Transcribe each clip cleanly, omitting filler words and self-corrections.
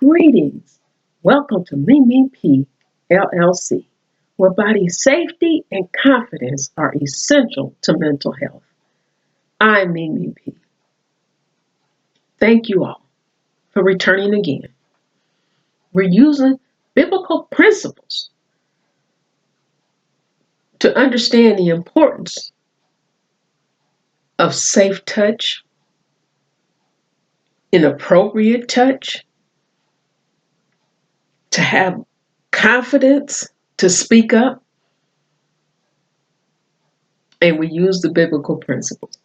Greetings. Welcome to Mimi P. LLC, where body safety and confidence are essential to mental health. I'm Mimi P. Thank you all for returning again. We're using biblical principles to understand the importance of safe touch, inappropriate touch, to have confidence to speak up, and we use the biblical principles.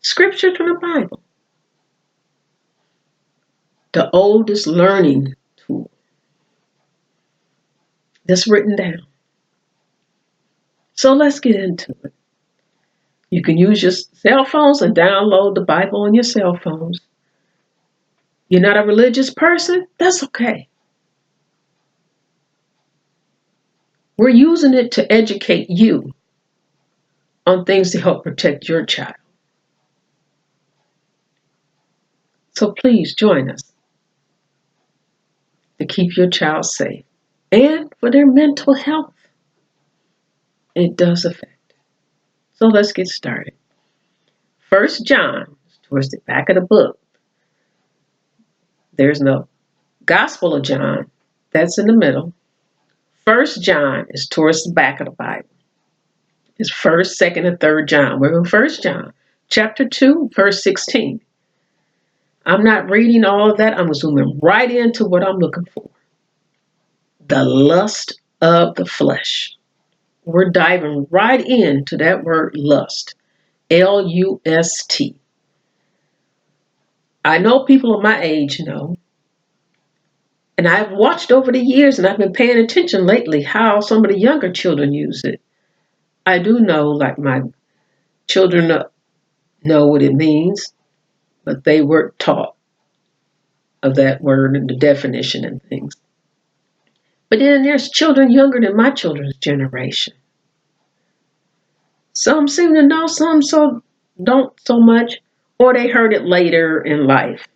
Scripture from the Bible, the oldest learning tool that's written down. So let's get into it. You can use your cell phones and download the Bible on your cell phones. You're not a religious person? That's okay. We're using it to educate you on things to help protect your child. So please join us to keep your child safe and for their mental health. It does affect. So let's get started. 1 John, towards the back of the book. There's no Gospel of John. That's in the middle. 1 John is towards the back of the Bible. It's 1st, 2nd, and 3rd John. We're in 1 John, chapter 2, verse 16. I'm not reading all of that. I'm zooming right into what I'm looking for. The lust of the flesh. We're diving right into that word lust. L-U-S-T. I know people of my age know. And I've watched over the years and I've been paying attention lately how some of the younger children use it. I do know, like my children know what it means, but they weren't taught of that word and the definition and things. But then there's children younger than my children's generation. Some seem to know, some don't so much, or they heard it later in life.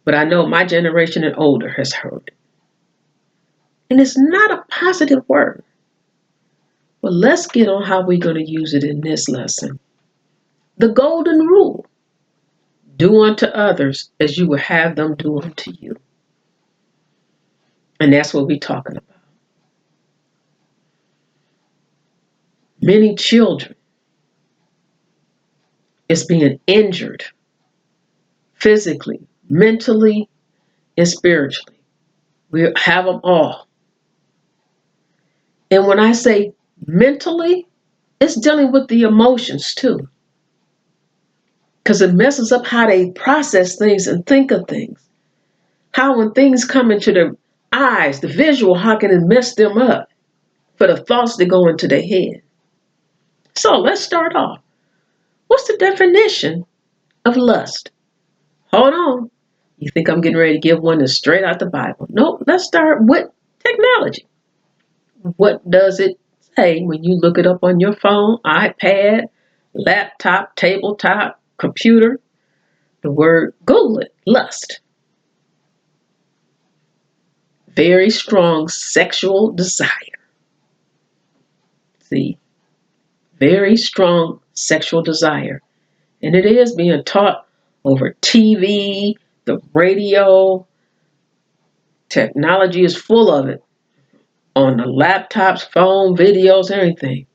But I know my generation and older has heard it. And it's not a positive word. Well, let's get on how we're going to use it in this lesson. The golden rule. Do unto others as you would have them do unto you. And that's what we're talking about. Many children is being injured physically, mentally, and spiritually. We have them all. And when I say mentally, it's dealing with the emotions too. Because it messes up how they process things and think of things. How when things come into their eyes, the visual, how can it mess them up for the thoughts that go into their head? So let's start off. What's the definition of lust? Hold on. You think I'm getting ready to give one that's straight out the Bible? Nope. Let's start with technology. What does it say when you look it up on your phone, iPad, laptop, tabletop, computer? The word, Google it, lust. Very strong sexual desire. See, very strong sexual desire. And it is being taught over TV, the radio. Technology is full of it. On the laptops, phone, videos, everything.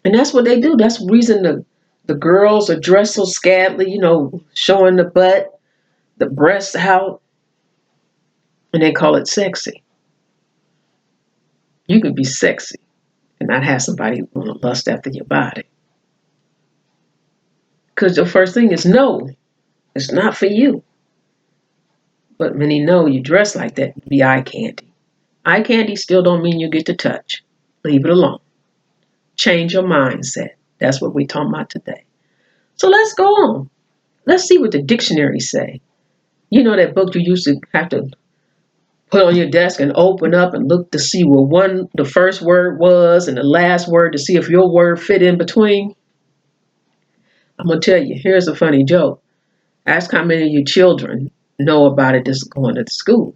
And that's what they do. That's the reason the girls are dressed so scantily, showing the butt, the breasts out. And they call it sexy. You can be sexy and not have somebody want to lust after your body. Because the first thing is no, it's not for you. But many know you dress like that to be eye candy. Eye candy still don't mean you get to touch. Leave it alone. Change your mindset. That's what we're talking about today. So let's go on. Let's see what the dictionaries say. You know that book you used to have to put on your desk and open up and look to see where the first word was and the last word to see if your word fit in between? I'm going to tell you, here's a funny joke. Ask how many of your children know about it that's going to school.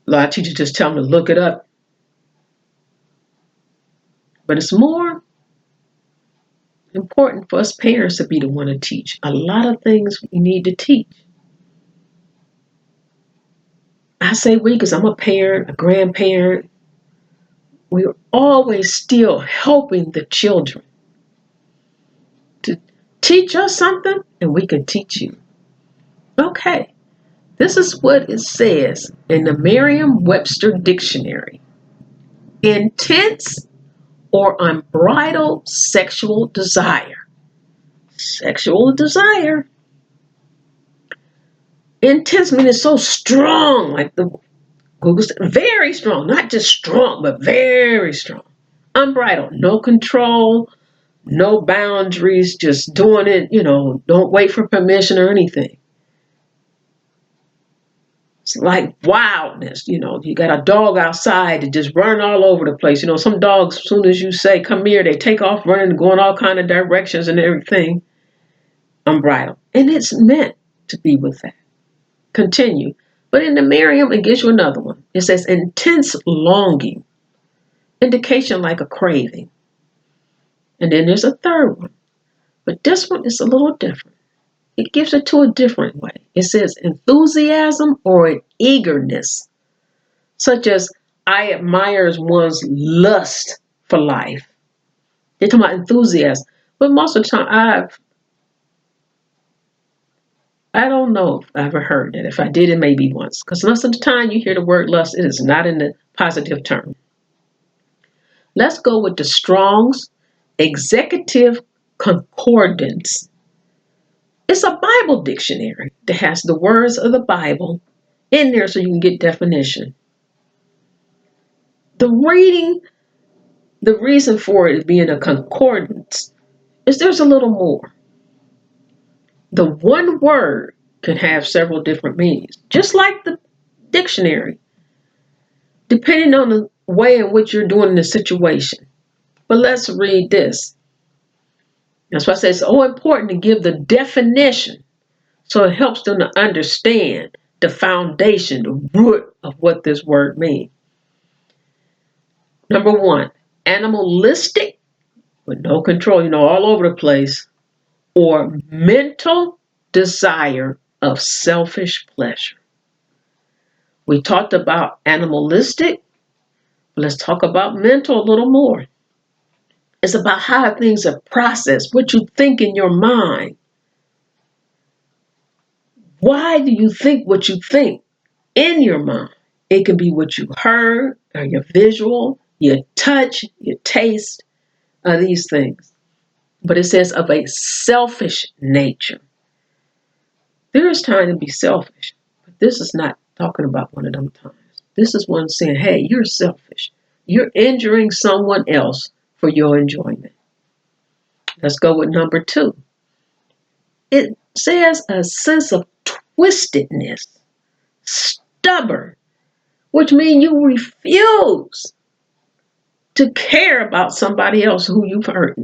A lot of teachers just tell them to look it up. But it's more important for us parents to be the one to teach. A lot of things we need to teach. I say we because I'm a parent, a grandparent. We're always still helping the children to teach us something, and we can teach you. Okay, this is what it says in the Merriam-Webster Dictionary. Intense or unbridled sexual desire. Sexual desire. Intense means so strong, like the Google said, very strong, not just strong, but very strong. Unbridled, no control, no boundaries, just doing it, don't wait for permission or anything. It's like wildness, you got a dog outside that just run all over the place. Some dogs, as soon as you say, come here, they take off running, going all kind of directions and everything. Unbridled. And it's meant to be with that. Continue. But in the Merriam, it gives you another one. It says intense longing. Indication like a craving. And then there's a third one. But this one is a little different. It gives it to a different way. It says enthusiasm or an eagerness, such as I admire one's lust for life. They're talking about enthusiasm. But most of the time, I don't know if I ever heard that. If I did, it maybe once. Because most of the time you hear the word lust, it is not in the positive term. Let's go with the Strong's Executive Concordance. It's a Bible dictionary that has the words of the Bible in there so you can get definition. The reason for it being a concordance is there's a little more. The one word can have several different meanings, just like the dictionary, depending on the way in which you're doing the situation. But let's read this. That's why I say it's so important to give the definition so it helps them to understand the foundation, the root of what this word means. Number one, animalistic with no control, all over the place, or mental desire of selfish pleasure. We talked about animalistic, but let's talk about mental a little more. It's about how things are processed, what you think in your mind. Why do you think what you think in your mind? It can be what you heard, or your visual, your touch, your taste, these things. But it says of a selfish nature. There is time to be selfish, but this is not talking about one of them times. This is one saying, hey, you're selfish. You're injuring someone else for your enjoyment. Let's go with number two. It says a sense of twistedness, stubborn, which means you refuse to care about somebody else who you've hurt.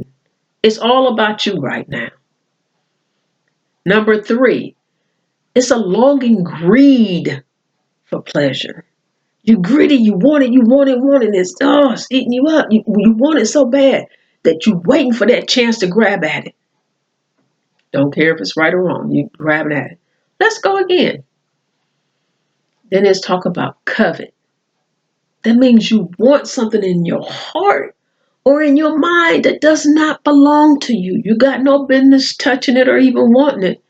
It's all about you right now. Number three, it's a longing greed for pleasure. You greedy, you want it, it's eating you up. You want it so bad that you're waiting for that chance to grab at it. Don't care if it's right or wrong, you grabbing at it. Let's go again. Then it's talk about covet. That means you want something in your heart or in your mind that does not belong to you. You got no business touching it or even wanting it.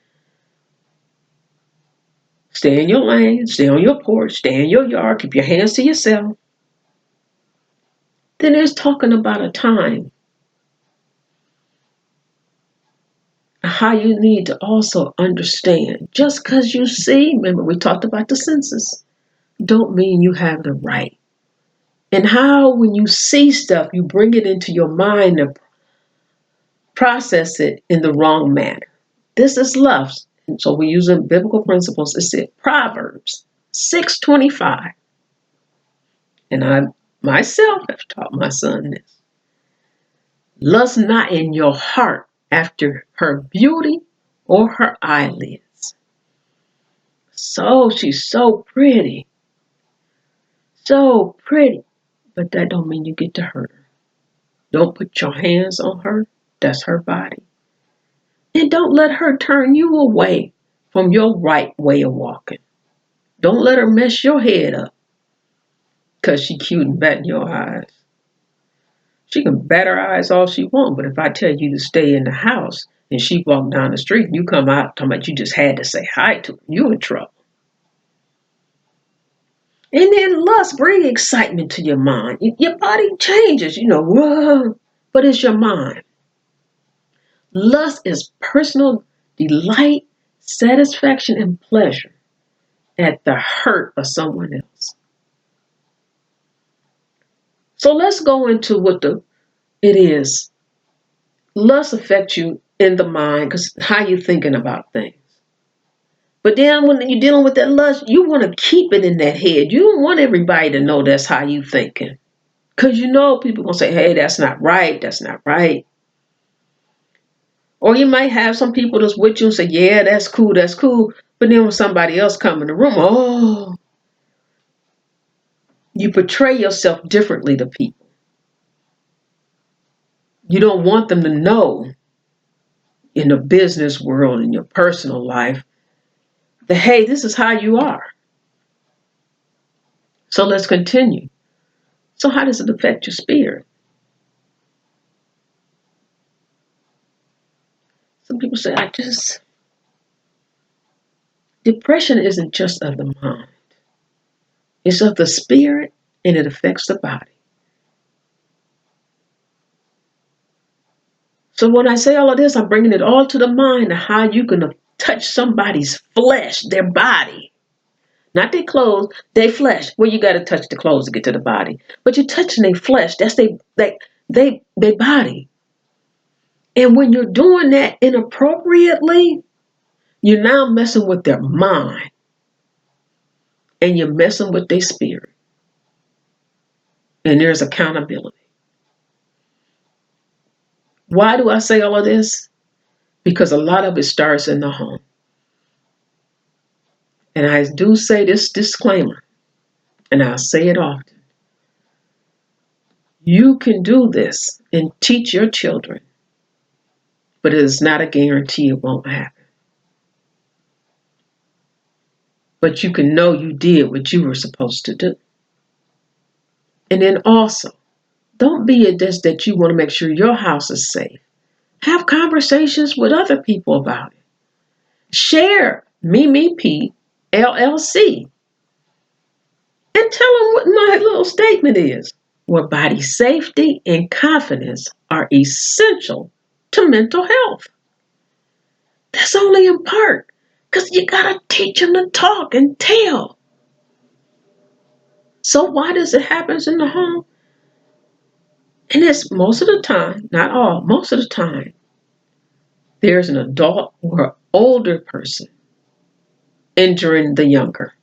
Stay in your lane, stay on your porch, stay in your yard, keep your hands to yourself. Then there's talking about a time. How you need to also understand. Just because you see, remember we talked about the senses, don't mean you have the right. And how when you see stuff, you bring it into your mind and process it in the wrong manner. This is lust. And so we're using biblical principles. It's in Proverbs 6:25. And I myself have taught my son this. Lust not in your heart after her beauty or her eyelids. So she's so pretty. So pretty. But that don't mean you get to hurt her. Don't put your hands on her. That's her body. And don't let her turn you away from your right way of walking. Don't let her mess your head up because she cute and bat in your eyes. She can bat her eyes all she wants, but if I tell you to stay in the house and she walk down the street and you come out talking about you just had to say hi to her, you in trouble. And then lust bring excitement to your mind. Your body changes, whoa, but it's your mind. Lust is personal delight, satisfaction, and pleasure at the hurt of someone else. So let's go into what it is. Lust affects you in the mind because how you thinking about things. But then when you're dealing with that lust, you want to keep it in that head. You don't want everybody to know that's how you thinking. Because people going to say, hey, that's not right. That's not right. Or you might have some people that's with you and say, yeah, that's cool. That's cool. But then when somebody else come in the room, oh, you portray yourself differently to people. You don't want them to know in the business world, in your personal life, that, hey, this is how you are. So let's continue. So how does it affect your spirit? Some people say, depression isn't just of the mind. It's of the spirit and it affects the body. So when I say all of this, I'm bringing it all to the mind of how you can touch somebody's flesh, their body. Not their clothes, their flesh. Well, you got to touch the clothes to get to the body. But you're touching their flesh. That's their body. And when you're doing that inappropriately, you're now messing with their mind. And you're messing with their spirit. And there's accountability. Why do I say all of this? Because a lot of it starts in the home. And I do say this disclaimer, and I'll say it often. You can do this and teach your children, but it is not a guarantee it won't happen. But you can know you did what you were supposed to do. And then also, don't be just that you want to make sure your house is safe. Have conversations with other people about it. Share Me P LLC and tell them what my little statement is. Where body safety and confidence are essential to mental health. That's only in part because you got to teach them to talk and tell. So why does it happen in the home? And it's most of the time, not all, most of the time, there's an adult or an older person injuring the younger.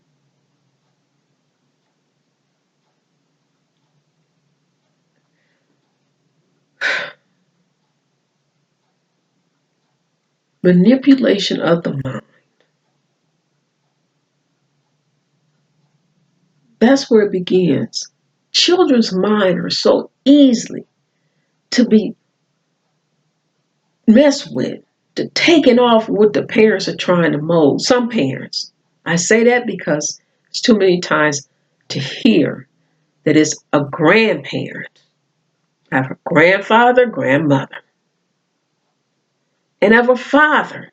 Manipulation of the mind. That's where it begins. Children's minds are so easily to be messed with, to taken off what the parents are trying to mold. Some parents. I say that because it's too many times to hear that it's a grandparent. I have a grandfather, grandmother. And I have a father.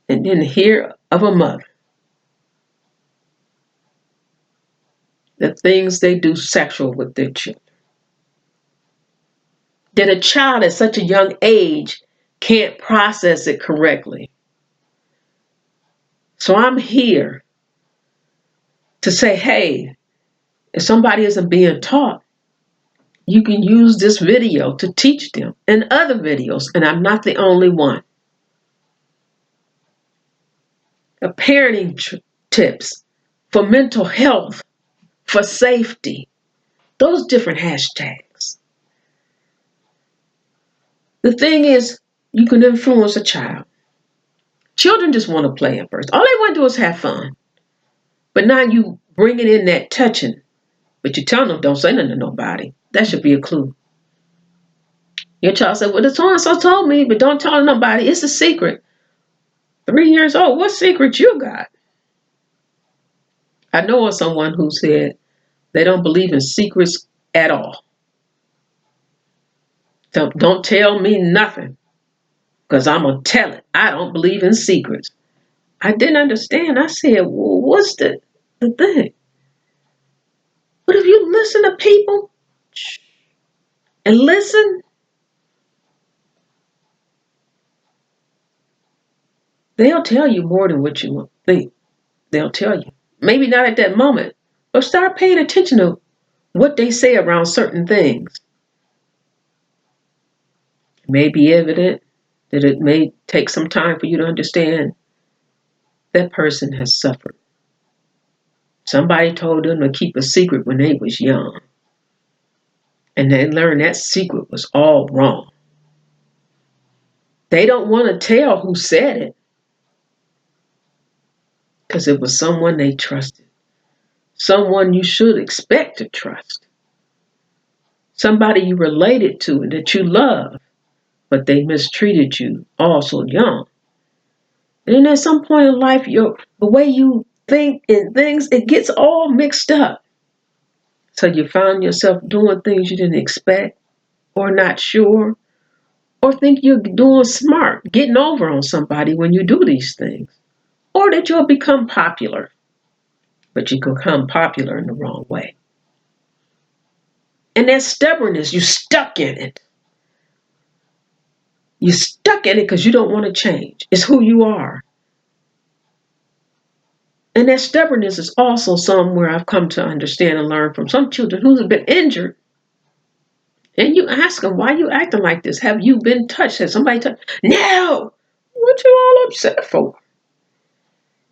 And then hear of a mother. The things they do sexual with their children. That a child at such a young age can't process it correctly. So I'm here to say, hey, if somebody isn't being taught, you can use this video to teach them and other videos, and I'm not the only one. Parenting tips for mental health, for safety, those different hashtags. The thing is, you can influence a child. Children just want to play at first. All they want to do is have fun. But now you bringing in that touching, but you telling them don't say nothing to nobody. That should be a clue. Your child said, well, the so-and-so told me, but don't tell nobody. It's a secret. 3 years old, what secret you got? I know of someone who said they don't believe in secrets at all. Don't tell me nothing, because I'm going to tell it. I don't believe in secrets. I didn't understand. I said, well, what's the thing? But if you listen to people and listen, they'll tell you more than what you think. They'll tell you. Maybe not at that moment, but start paying attention to what they say around certain things. It may be evident that it may take some time for you to understand that person has suffered. Somebody told them to keep a secret when they was young. And they learned that secret was all wrong. They don't want to tell who said it because it was someone they trusted. Someone you should expect to trust. Somebody you related to and that you love, but they mistreated you also young. And then at some point in life, the way you think and things, it gets all mixed up. So you found yourself doing things you didn't expect or not sure or think you're doing smart, getting over on somebody when you do these things. Or that you'll become popular, but you become popular in the wrong way. And that stubbornness, you stuck in it. You're stuck in it because you don't want to change. It's who you are. And that stubbornness is also somewhere I've come to understand and learn from some children who have been injured. And you ask them, why are you acting like this? Have you been touched? Has somebody touched? No! What you all upset for?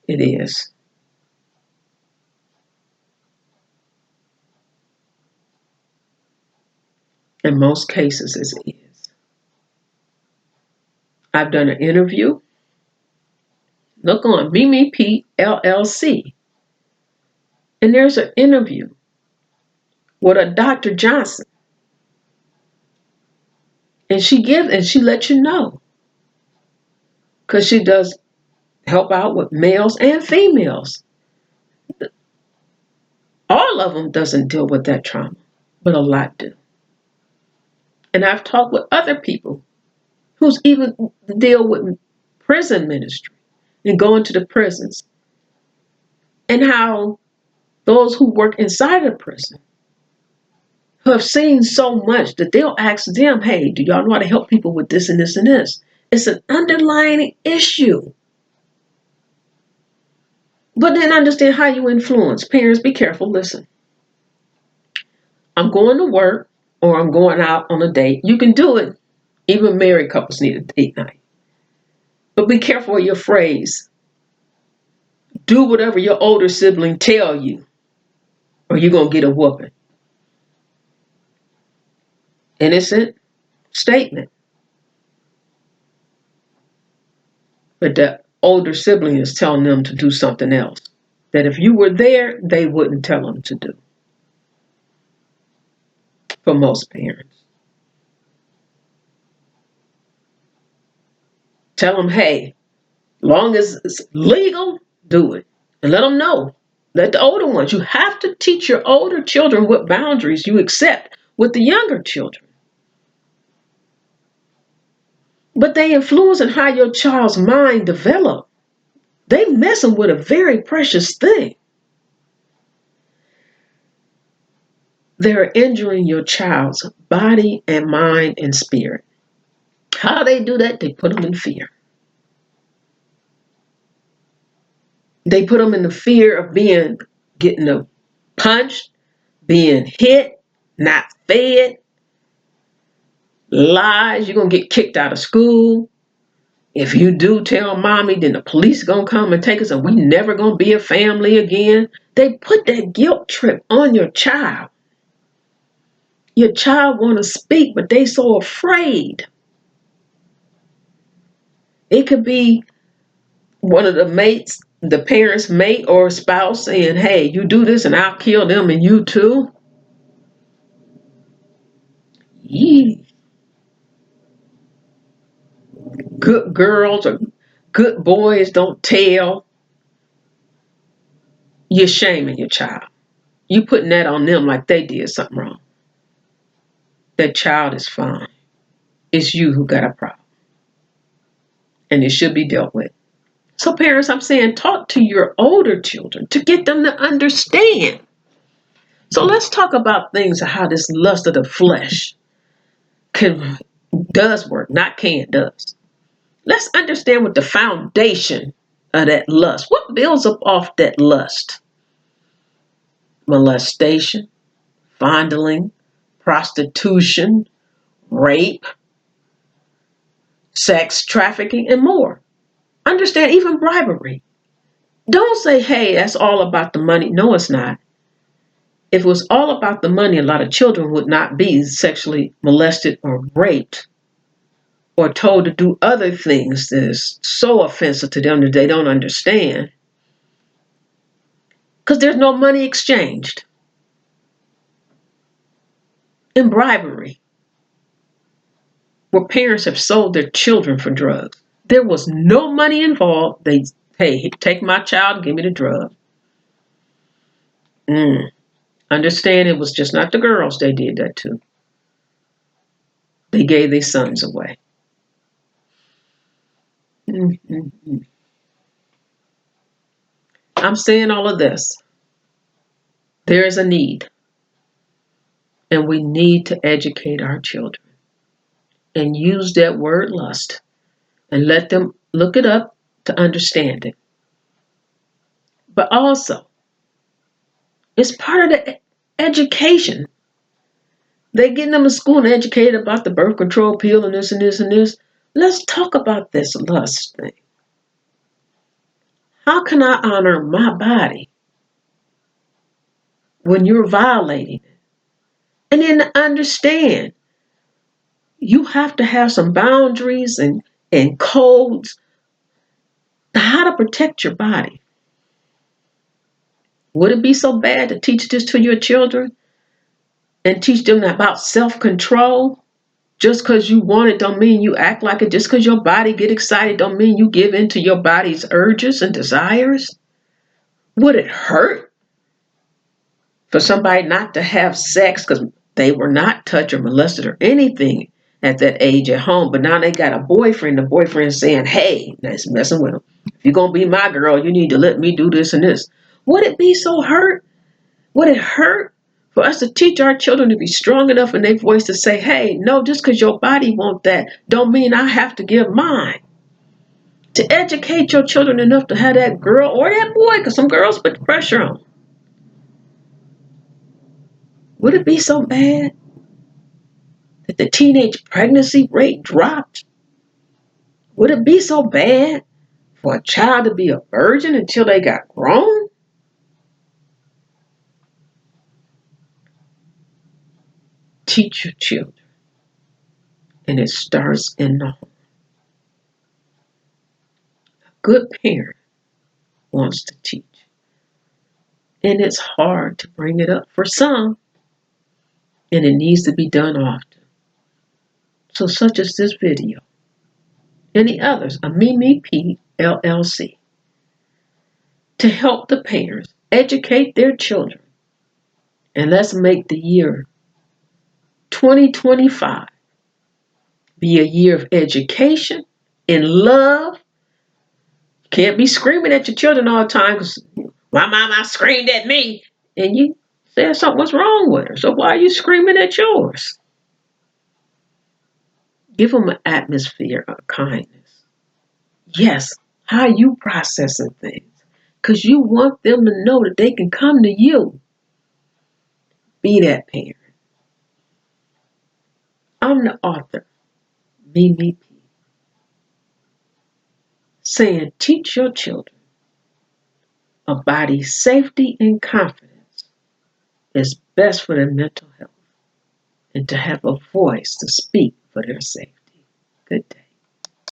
It is. In most cases, it is. I've done an interview. Look on Mimi P LLC. And there's an interview with a Dr. Johnson. And she lets you know. Because she does help out with males and females. All of them doesn't deal with that trauma, but a lot do. And I've talked with other people who's even deal with prison ministry and going to the prisons. And how those who work inside of prison who have seen so much that they'll ask them, hey, do y'all know how to help people with this and this and this? It's an underlying issue. But then understand how you influence. Parents, be careful. Listen, I'm going to work or I'm going out on a date. You can do it. Even married couples need a date night. But be careful of your phrase. Do whatever your older sibling tell you or you're going to get a whooping. Innocent statement. But the older sibling is telling them to do something else. That if you were there, they wouldn't tell them to do. For most parents. Tell them, hey, long as it's legal, do it. And let them know. Let the older ones. You have to teach your older children what boundaries you accept with the younger children. But they influence on how your child's mind develops. They messing with a very precious thing. They're injuring your child's body and mind and spirit. How they do that? They put them in fear. They put them in the fear of getting punched, being hit, not fed, lies. You're going to get kicked out of school. If you do tell mommy, then the police going to come and take us and we never going to be a family again. They put that guilt trip on your child. Your child want to speak, but they so afraid. It could be one of the parents' mate or spouse saying, hey, you do this and I'll kill them and you too. Yee. Good girls or good boys don't tell. You're shaming your child. You putting that on them like they did something wrong. That child is fine. It's you who got a problem. And it should be dealt with. So parents, I'm saying talk to your older children to get them to understand. So let's talk about things of how this lust of the flesh does work, not can, does. Let's understand what the foundation of that lust. What builds up off that lust? Molestation, fondling, prostitution, rape, sex trafficking, and more. Understand even bribery. Don't say, hey, that's all about the money. No, it's not. If it was all about the money, a lot of children would not be sexually molested or raped or told to do other things that is so offensive to them that they don't understand. Because there's no money exchanged. In bribery, where parents have sold their children for drugs. There was no money involved. They, hey, take my child, give me the drug. Understand it was just not the girls they did that to. They gave their sons away. I'm saying all of this. There is a need. And we need to educate our children. And use that word lust. And let them look it up to understand it. But also, it's part of the education. They getting them in school and educated about the birth control pill and this and this and this. Let's talk about this lust thing. How can I honor my body when you're violating it? And then understand, you have to have some boundaries and codes how to protect your body. Would it be so bad to teach this to your children and teach them about self-control? Just because you want it don't mean you act like it. Just because your body get excited don't mean you give in to your body's urges and desires. Would it hurt for somebody not to have sex because they were not touched or molested or anything at that age at home, but now they got a boyfriend, the boyfriend saying, hey, that's messing with them. If you're going to be my girl, you need to let me do this and this. Would it be so hurt? Would it hurt for us to teach our children to be strong enough in their voice to say, hey, no, just because your body wants that don't mean I have to give mine. To educate your children enough to have that girl or that boy, because some girls put the pressure on. Would it be so bad that the teenage pregnancy rate dropped? Would it be so bad for a child to be a virgin until they got grown? Teach your children. And it starts in the home. A good parent wants to teach. And it's hard to bring it up for some. And it needs to be done often. So such as this video. And the others, a Mimi P LLC. To help the parents educate their children. And let's make the year 2025 be a year of education and love. You can't be screaming at your children all the time because my mama screamed at me. And you said something was wrong with her. So why are you screaming at yours? Give them an atmosphere of kindness. Yes, how are you processing things? Because you want them to know that they can come to you. Be that parent. I'm the author, Mimi P. Saying teach your children a body safety and confidence is best for their mental health and to have a voice to speak for their safety. Good day.